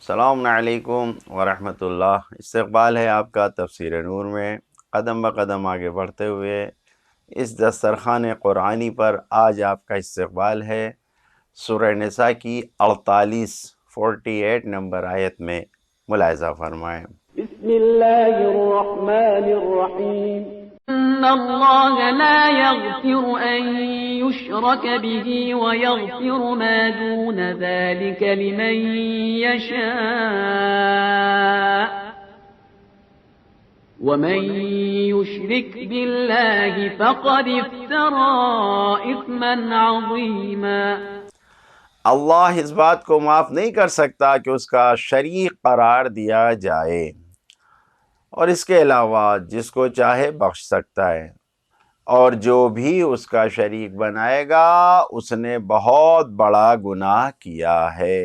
السلام علیکم ورحمۃ اللہ۔ استقبال ہے آپ کا تفسیر نور میں، قدم بقدم آگے بڑھتے ہوئے اس دسترخوان قرآنی پر آج آپ کا استقبال ہے سورہ نساء کی 48 نمبر آیت میں ملاحظہ فرمائیں۔ بسم الله الرحمن الرحيم إن الله لا يغفر أن يشرك به ويغفر ما دون ذلك لمن يشاء ومن يشرك بالله فقد افترى إثما عظيما۔ اللہ اس بات کو معاف نہیں کر سکتا کہ اس کا شریک قرار دیا جائے، اور اس کے علاوہ جس کو چاہے بخش سکتا ہے، اور جو بھی اس کا شریک بنائے گا اس نے بہت بڑا گناہ کیا ہے۔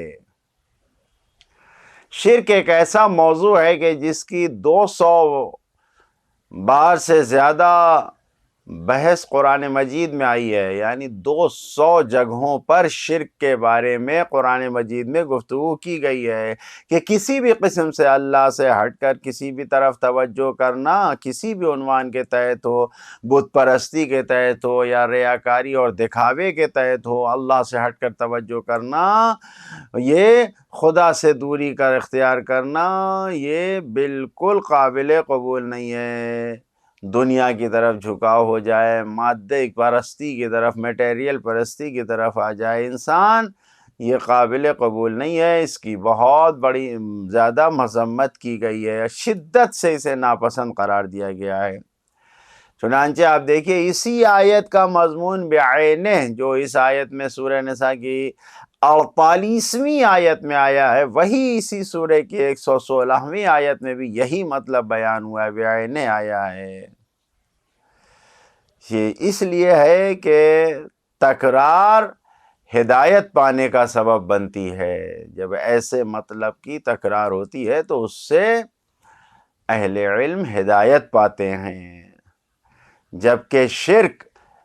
شرک ایک ایسا موضوع ہے کہ جس کی 200 بار سے زیادہ بحث قرآن مجید میں آئی ہے، یعنی 200 جگہوں پر شرک کے بارے میں قرآن مجید میں گفتگو کی گئی ہے کہ کسی بھی قسم سے اللہ سے ہٹ کر کسی بھی طرف توجہ کرنا، کسی بھی عنوان کے تحت ہو، بت پرستی کے تحت ہو یا ریاکاری اور دکھاوے کے تحت ہو، اللہ سے ہٹ کر توجہ کرنا، یہ خدا سے دوری کا اختیار کرنا، یہ بالکل قابل قبول نہیں ہے۔ دنیا کی طرف جھکاؤ ہو جائے، مادہ پرستی کی طرف، میٹیریل پرستی کی طرف آ جائے انسان، یہ قابل قبول نہیں ہے۔ اس کی بہت بڑی زیادہ مذمت کی گئی ہے، شدت سے اسے ناپسند قرار دیا گیا ہے۔ چنانچہ آپ دیکھیے اسی آیت کا مضمون بعینہ جو اس آیت میں سورہ نساء کی 48ویں آیت میں آیا ہے، وہی اسی سورہ کی 116ویں آیت میں بھی یہی مطلب بیان ہوا ہے، بعینہ آیا ہے۔ یہ اس لیے ہے کہ تکرار ہدایت پانے کا سبب بنتی ہے۔ جب ایسے مطلب کی تکرار ہوتی ہے تو اس سے اہل علم ہدایت پاتے ہیں، جبکہ شرک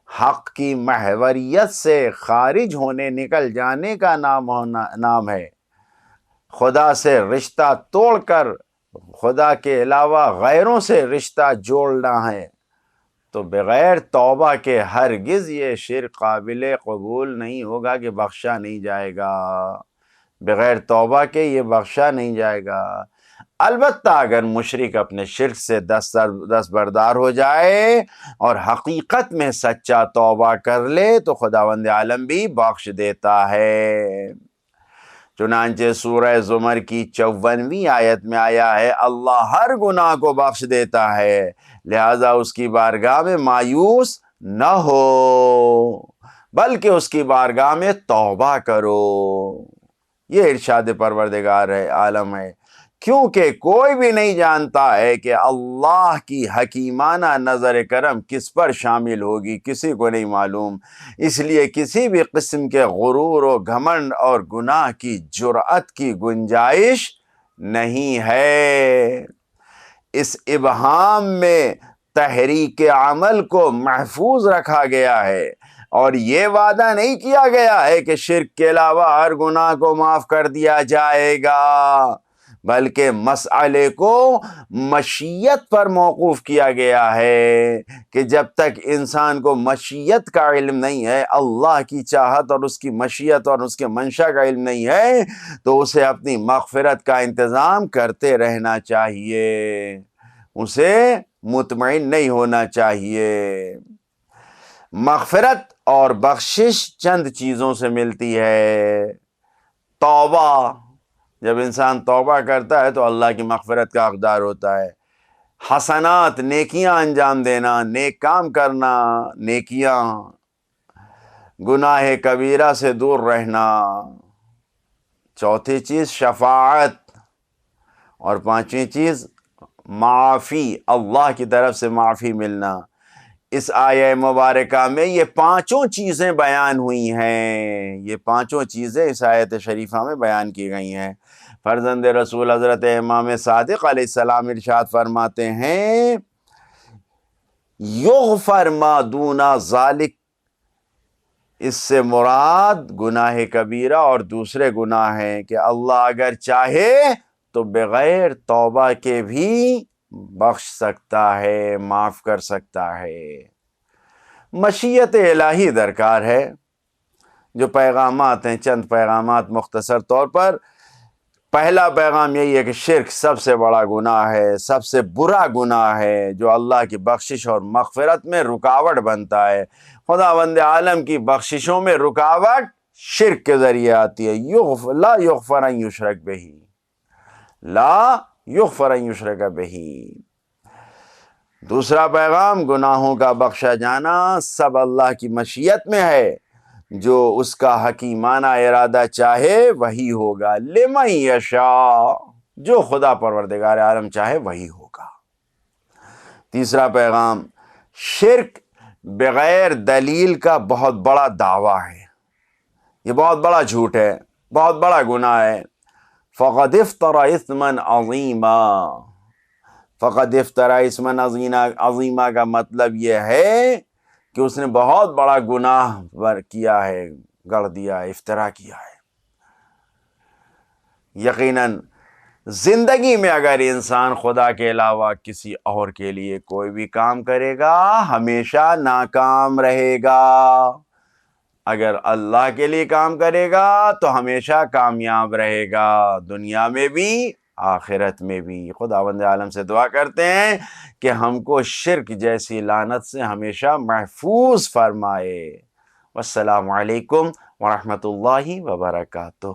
حق کی محوریت سے خارج ہونے، نکل جانے کا نام ہے۔ خدا سے رشتہ توڑ کر خدا کے علاوہ غیروں سے رشتہ جوڑنا ہے، تو بغیر توبہ کے ہرگز یہ شرک قابل قبول نہیں ہوگا کہ بخشا نہیں جائے گا۔ بغیر توبہ کے یہ بخشا نہیں جائے گا۔ البتہ اگر مشرک اپنے شرک سے دستبردار ہو جائے اور حقیقت میں سچا توبہ کر لے تو خداوند عالم بھی بخش دیتا ہے۔ چنانچہ سورہ زمر کی 54ویں آیت میں آیا ہے، اللہ ہر گناہ کو بخش دیتا ہے، لہذا اس کی بارگاہ میں مایوس نہ ہو، بلکہ اس کی بارگاہ میں توبہ کرو۔ یہ ارشاد پروردگار ہے عالم ہے، کیونکہ کوئی بھی نہیں جانتا ہے کہ اللہ کی حکیمانہ نظر کرم کس پر شامل ہوگی، کسی کو نہیں معلوم۔ اس لیے کسی بھی قسم کے غرور و گھمنڈ اور گناہ کی جرأت کی گنجائش نہیں ہے۔ اس ابہام میں تحریک عمل کو محفوظ رکھا گیا ہے، اور یہ وعدہ نہیں کیا گیا ہے کہ شرک کے علاوہ ہر گناہ کو معاف کر دیا جائے گا، بلکہ مسئلے کو مشیت پر موقوف کیا گیا ہے کہ جب تک انسان کو مشیت کا علم نہیں ہے، اللہ کی چاہت اور اس کی مشیت اور اس کے منشا کا علم نہیں ہے، تو اسے اپنی مغفرت کا انتظام کرتے رہنا چاہیے، اسے مطمئن نہیں ہونا چاہیے۔ مغفرت اور بخشش چند چیزوں سے ملتی ہے۔ توبہ، جب انسان توبہ کرتا ہے تو اللہ کی مغفرت کا حقدار ہوتا ہے۔ حسنات، نیکیاں انجام دینا، نیک کام کرنا، نیکیاں، گناہ کبیرہ سے دور رہنا۔ چوتھی چیز شفاعت، اور پانچویں چیز معافی، اللہ کی طرف سے معافی ملنا۔ اس آیہ مبارکہ میں یہ پانچوں چیزیں بیان ہوئی ہیں، یہ پانچوں چیزیں اس آیت شریفہ میں بیان کی گئی ہیں۔ فرزند رسول حضرت امام صادق علیہ السلام ارشاد فرماتے ہیں، یغفر ما دون ذالک اس سے مراد گناہ کبیرہ اور دوسرے گناہ ہیں کہ اللہ اگر چاہے تو بغیر توبہ کے بھی بخش سکتا ہے، معاف کر سکتا ہے۔ مشیت الہی درکار ہے۔ جو پیغامات ہیں، چند پیغامات مختصر طور پر۔ پہلا پیغام یہی ہے کہ شرک سب سے بڑا گناہ ہے، سب سے برا گناہ ہے، جو اللہ کی بخشش اور مغفرت میں رکاوٹ بنتا ہے۔ خداوند عالم کی بخششوں میں رکاوٹ شرک کے ذریعے آتی ہے۔ لا یغفر ان یشرک بہ، لا یغفر ان یشرک بہ۔ دوسرا پیغام، گناہوں کا بخشا جانا سب اللہ کی مشیت میں ہے، جو اس کا حکیمانہ ارادہ چاہے وہی ہوگا۔ لمن یشاء، جو خدا پروردگار عالم چاہے وہی ہوگا۔ تیسرا پیغام، شرک بغیر دلیل کا بہت بڑا دعویٰ ہے، یہ بہت بڑا جھوٹ ہے، بہت بڑا گناہ ہے۔ فقد افترى اثما عظیما، فقد افترى اثما عظیما کا مطلب یہ ہے کہ اس نے بہت بڑا گناہ کیا ہے، گڑھ دیا ہے، افترا کیا ہے۔ یقیناً زندگی میں اگر انسان خدا کے علاوہ کسی اور کے لیے کوئی بھی کام کرے گا ہمیشہ ناکام رہے گا، اگر اللہ کے لیے کام کرے گا تو ہمیشہ کامیاب رہے گا، دنیا میں بھی آخرت میں بھی۔ خداوند عالم سے دعا کرتے ہیں کہ ہم کو شرک جیسی لعنت سے ہمیشہ محفوظ فرمائے۔ والسلام علیکم ورحمۃ اللہ وبرکاتہ۔